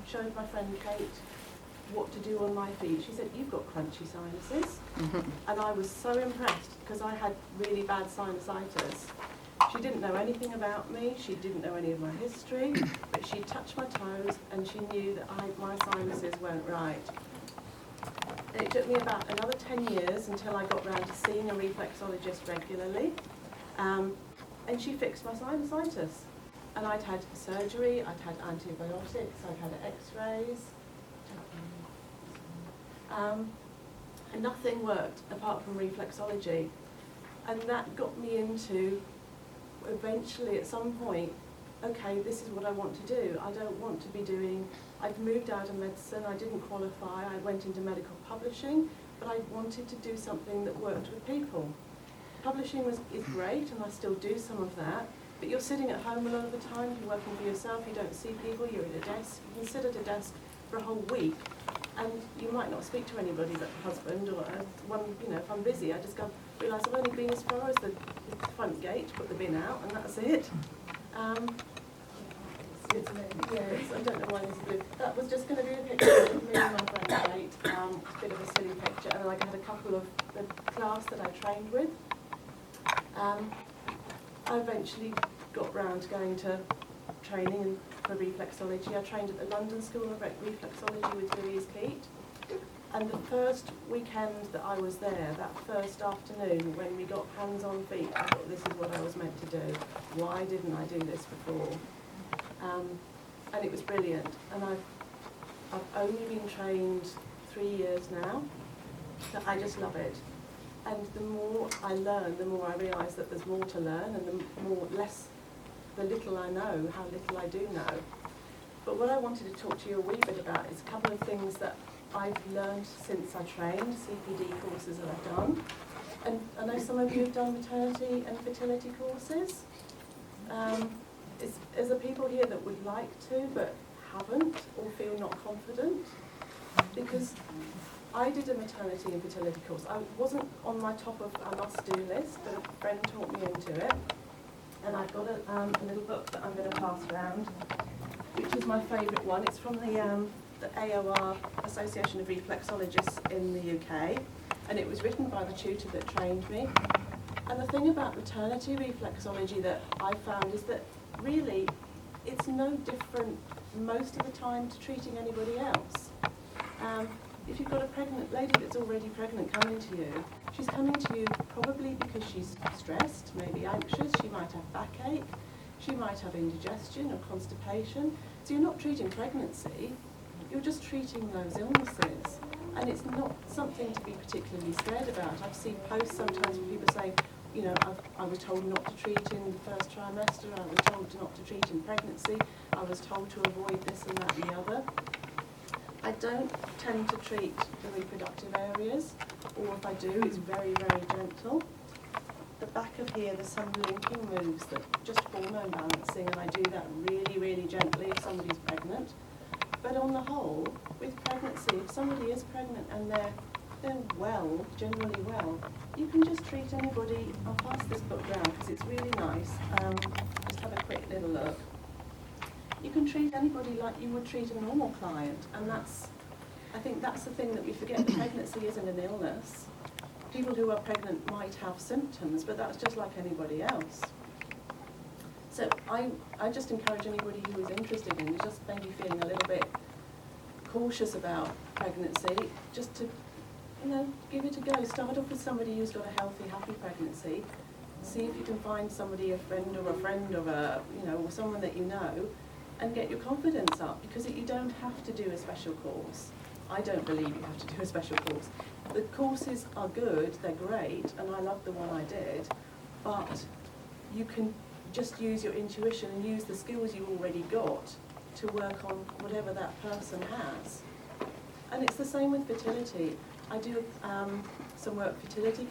showed my friend Kate what to do on my feet. She said, "You've got crunchy sinuses." And I was so impressed because I had really bad sinusitis. She didn't know anything about me, she didn't know any of my history, but she touched my toes and she knew that my sinuses weren't right. And it took me about another 10 years until I got round to seeing a reflexologist regularly, and she fixed my sinusitis. And I'd had surgery, I'd had antibiotics, I'd had x-rays, and nothing worked apart from reflexology. And that got me into, eventually at some point, okay, this is what I want to do. I don't want to be doing, I'd moved out of medicine, I didn't qualify, I went into medical publishing, but I wanted to do something that worked with people. Publishing is great, and I still do some of that, but you're sitting at home a lot of the time, you're working for yourself, you don't see people, you're at a desk, you can sit at a desk for a whole week, and you might not speak to anybody but the husband, or if I'm busy, I just realise I've only been as far as the front gate, put the bin out, and that's it. I don't know why it's blue. That was just going to be a picture of me and my friend Kate, a bit of a silly picture, and I had a couple of the class that I trained with. I eventually got round to going to training for reflexology. I trained at the London School of Reflexology with Louise Keat. And the first weekend that I was there, that first afternoon when we got hands on feet, I thought this is what I was meant to do. Why didn't I do this before? And it was brilliant. And I've only been trained 3 years now. So I just love it. And the more I learn, the more I realise that there's more to learn, and the little I know, how little I do know. But what I wanted to talk to you a wee bit about is a couple of things that I've learned since I trained, CPD courses that I've done. And I know some of you have done maternity and fertility courses. Is there people here that would like to but haven't, or feel not confident? Because I did a maternity and fertility course. I wasn't on my top of a must-do list, but a friend taught me into it. And I've got a little book that I'm going to pass around, which is my favourite one. It's from the AOR, Association of Reflexologists in the UK, and it was written by the tutor that trained me. And the thing about maternity reflexology that I found is that really it's no different most of the time to treating anybody else. If you've got a pregnant lady that's already pregnant coming to you, she's coming to you probably because she's stressed, maybe anxious, she might have backache, she might have indigestion or constipation. So you're not treating pregnancy, you're just treating those illnesses. And it's not something to be particularly scared about. I've seen posts sometimes where people say, I was told not to treat in the first trimester, I was told not to treat in pregnancy, I was told to avoid this and that and the other. I don't tend to treat the reproductive areas, or if I do, it's very, very gentle. The back of here, there's some linking moves that just hormone balancing, and I do that really, really gently if somebody's pregnant. But on the whole, with pregnancy, if somebody is pregnant and they're well, generally well, you can just treat anybody. I'll pass this book round because it's really nice. Just have a quick little look. You can treat anybody like you would treat a normal client, and I think that's the thing that we forget. That pregnancy isn't an illness. People who are pregnant might have symptoms, but that's just like anybody else. So I just encourage anybody who is interested in, just maybe feeling a little bit cautious about pregnancy, just to give it a go. Start off with somebody who's got a healthy, happy pregnancy. See if you can find somebody, a friend or or someone that you know, and get your confidence up, because you don't have to do a special course. I don't believe you have to do a special course. The courses are good, they're great, and I love the one I did, but you can just use your intuition and use the skills you already got to work on whatever that person has. And it's the same with fertility. I do some work fertility